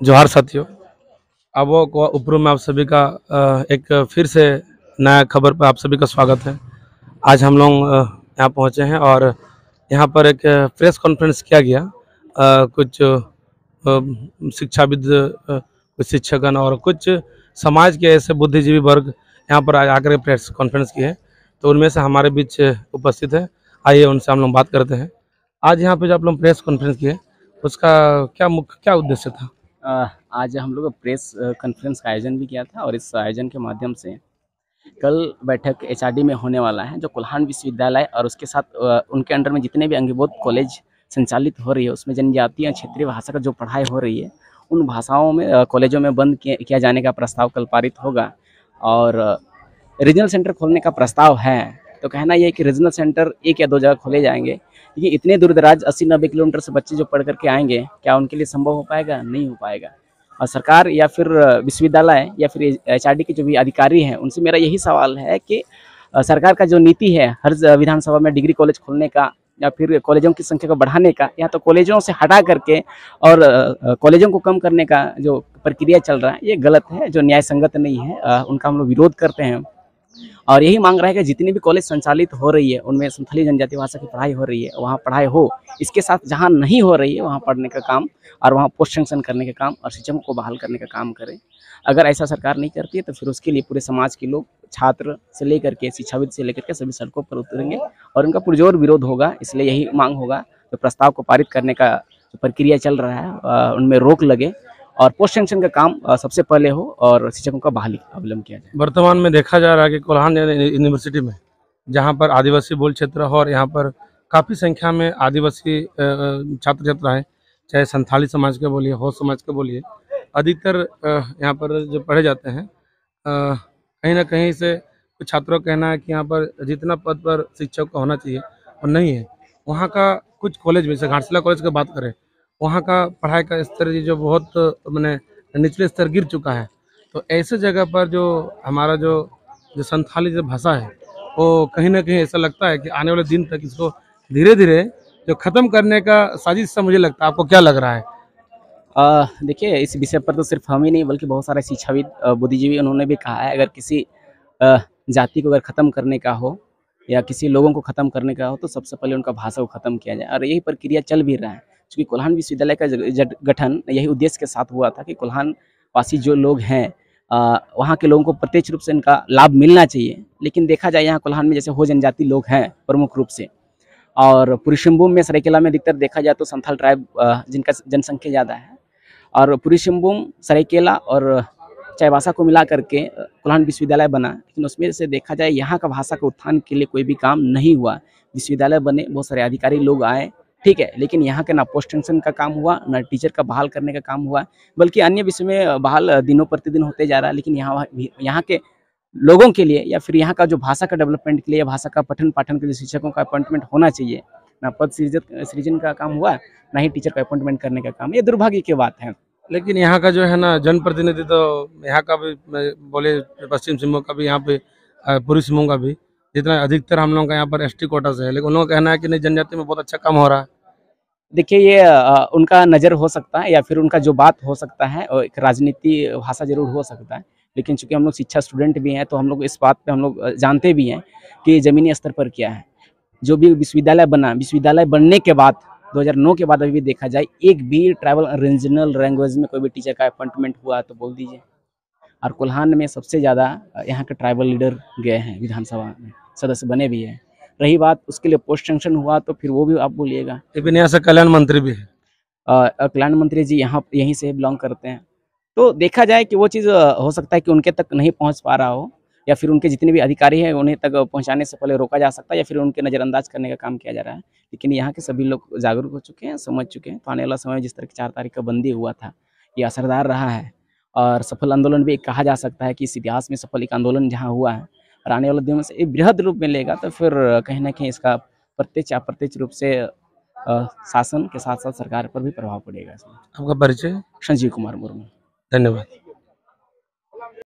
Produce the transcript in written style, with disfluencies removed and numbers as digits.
जोहार साथियों। अब को उपरू में आप सभी का एक फिर से नया खबर पर आप सभी का स्वागत है। आज हम लोग यहाँ पहुँचे हैं और यहाँ पर एक प्रेस कॉन्फ्रेंस किया गया। कुछ शिक्षाविद, कुछ शिक्षकगण और कुछ समाज के ऐसे बुद्धिजीवी वर्ग यहाँ पर आकर प्रेस कॉन्फ्रेंस की है, तो उनमें से हमारे बीच उपस्थित है। आइए उनसे हम लोग बात करते हैं। आज यहाँ पे जो आप लोग प्रेस कॉन्फ्रेंस किए, उसका क्या उद्देश्य था? आज हम लोग प्रेस कॉन्फ्रेंस का आयोजन भी किया था और इस आयोजन के माध्यम से कल बैठक एचआरडी में होने वाला है, जो कोल्हान विश्वविद्यालय और उसके साथ उनके अंडर में जितने भी अंगीभूत कॉलेज संचालित हो रही है, उसमें जनजातीय और क्षेत्रीय भाषा का जो पढ़ाई हो रही है, उन भाषाओं में कॉलेजों में बंद किया जाने का प्रस्ताव कल पारित होगा। और रीजनल सेंटर खोलने का प्रस्ताव है, तो कहना यह है कि रीजनल सेंटर 1 या 2 जगह खोले जाएंगे। ये इतने दूर दराज 80-90 किलोमीटर से बच्चे जो पढ़ करके आएंगे, क्या उनके लिए संभव हो पाएगा? नहीं हो पाएगा। और सरकार या फिर विश्वविद्यालय या फिर एचआरडी के जो भी अधिकारी हैं, उनसे मेरा यही सवाल है कि सरकार का जो नीति है हर विधानसभा में डिग्री कॉलेज खोलने का या फिर कॉलेजों की संख्या को बढ़ाने का, या तो कॉलेजों से हटा करके और कॉलेजों को कम करने का जो प्रक्रिया चल रहा है, ये गलत है, जो न्याय संगत नहीं है। उनका हम लोग विरोध करते हैं और यही मांग रहा है कि जितनी भी कॉलेज संचालित हो रही है उनमें संथाली जनजाति भाषा की पढ़ाई हो रही है, वहाँ पढ़ाई हो। इसके साथ जहाँ नहीं हो रही है वहाँ पढ़ने का काम और वहाँ पोस्ट सेंक्शन करने का काम और शिक्षकों को बहाल करने का काम करें। अगर ऐसा सरकार नहीं करती है तो फिर उसके लिए पूरे समाज के लोग, छात्र से लेकर के शिक्षाविद से लेकर के सभी सड़कों पर उतरेंगे और उनका पुरजोर विरोध होगा। इसलिए यही मांग होगा जो प्रस्ताव को पारित करने का जो प्रक्रिया चल रहा है उनमें रोक लगे और पोस्ट सेंक्शन का काम सबसे पहले हो और शिक्षकों का बहाली अवलंबन किया जाए। वर्तमान में देखा जा रहा है कि कोल्हान यूनिवर्सिटी में, जहाँ पर आदिवासी बहुल क्षेत्र है और यहाँ पर काफ़ी संख्या में आदिवासी छात्र छात्रा हैं, चाहे संथाली समाज के बोलिए, हो समाज के बोलिए, अधिकतर यहाँ पर जो पढ़े जाते हैं, कहीं ना कहीं से कुछ छात्रों का कहना है कि यहाँ पर जितना पद पर शिक्षक का होना चाहिए और नहीं है। वहाँ का कुछ कॉलेज में, जैसे घाटशिला कॉलेज की बात करें, वहाँ का पढ़ाई का स्तर जो बहुत मैंने निचले स्तर गिर चुका है। तो ऐसे जगह पर जो हमारा जो संथाली जो भाषा है, वो कहीं ना कहीं ऐसा लगता है कि आने वाले दिन तक इसको धीरे धीरे जो ख़त्म करने का साजिश सा मुझे लगता है। आपको क्या लग रहा है? देखिए, इस विषय पर तो सिर्फ हम ही नहीं बल्कि बहुत सारे शिक्षाविद, बुद्धिजीवी, उन्होंने भी कहा है, अगर किसी जाति को अगर ख़त्म करने का हो या किसी लोगों को ख़त्म करने का हो तो सबसे पहले उनका भाषा को ख़त्म किया जाए। और यही प्रक्रिया चल भी रहा है, क्योंकि कोल्हान विश्वविद्यालय का गठन यही उद्देश्य के साथ हुआ था कि कोल्हान वासी जो लोग हैं, वहाँ के लोगों को प्रत्यक्ष रूप से इनका लाभ मिलना चाहिए। लेकिन देखा जाए यहाँ कोल्हान में जैसे हो जनजाति लोग हैं प्रमुख रूप से, और पूरी सिंहभूम में सरायकेला में अधिकतर देखा जाए तो संथाल ट्राइब जिनका जनसंख्या ज़्यादा है, और पूरी सिंहभूम, सरायकेला और चाईबासा को मिला करके कोल्हान विश्वविद्यालय बना। लेकिन उसमें से देखा जाए यहाँ का भाषा के उत्थान के लिए कोई भी काम नहीं हुआ। विश्वविद्यालय बने, बहुत सारे अधिकारी लोग आए, ठीक है, लेकिन यहाँ के ना पोस्ट सेंक्शन का काम हुआ, ना टीचर का बहाल करने का काम हुआ, बल्कि अन्य विषय में बहाल दिनों प्रतिदिन होते जा रहा है। लेकिन यहाँ के लोगों के लिए या फिर यहाँ का जो भाषा का डेवलपमेंट के लिए, भाषा का पठन पाठन के लिए शिक्षकों का अपॉइंटमेंट होना चाहिए, ना पद सृजन का काम हुआ, ना ही टीचर का अपॉइंटमेंट करने का काम। ये दुर्भाग्य की बात है। लेकिन यहाँ का जो है ना जनप्रतिनिधि, तो यहाँ का भी बोले पश्चिम सिंहभूम का भी, यहाँ पे पूर्वी सिंहभूम का भी, जितना अधिकतर हम लोग का यहाँ पर एसटी कोटा से है, लेकिन उन लोगों का कहना है कि नहीं, जनजाति में बहुत अच्छा काम हो रहा है। देखिए, ये उनका नज़र हो सकता है या फिर उनका जो बात हो सकता है, और एक राजनीति भाषा जरूर हो सकता है। लेकिन चूंकि हम लोग शिक्षा स्टूडेंट भी हैं तो हम लोग इस बात पे हम लोग जानते भी हैं कि ज़मीनी स्तर पर क्या है। जो भी विश्वविद्यालय बना, विश्वविद्यालय बनने के बाद 2009 के बाद अभी भी देखा जाए, एक भी ट्राइबल रीजनल लैंग्वेज में कोई भी टीचर का अपॉइंटमेंट हुआ तो बोल दीजिए। और कोल्हान में सबसे ज़्यादा यहाँ के ट्राइबल लीडर गए हैं, विधानसभा में सदस्य बने भी हैं। रही बात उसके लिए पोस्ट सेंक्शन हुआ तो फिर वो भी आप बोलिएगा। यहाँ से कल्याण मंत्री भी है, कल्याण मंत्री जी यहाँ यहीं से बिलोंग करते हैं। तो देखा जाए कि वो चीज़ हो सकता है कि उनके तक नहीं पहुँच पा रहा हो, या फिर उनके जितने भी अधिकारी हैं उन्हें तक पहुँचाने से पहले रोका जा सकता है, या फिर उनके नज़रअंदाज करने का काम किया जा रहा है। लेकिन यहाँ के सभी लोग जागरूक हो चुके हैं, समझ चुके हैं। तो आने वाला समय जिस तरह की 4 तारीख का बंदी हुआ था, ये असरदार रहा है और सफल आंदोलन भी कहा जा सकता है कि इस इतिहास में सफल एक आंदोलन जहाँ हुआ है, और आने वाले दिनों से एक बृहद रूप में लेगा, तो फिर कहीं ना कहीं इसका प्रत्यक्ष अप्रत्यक्ष रूप से शासन के साथ साथ सरकार पर भी प्रभाव पड़ेगा। आपका परिचय? संजीव कुमार मुर्मू। धन्यवाद।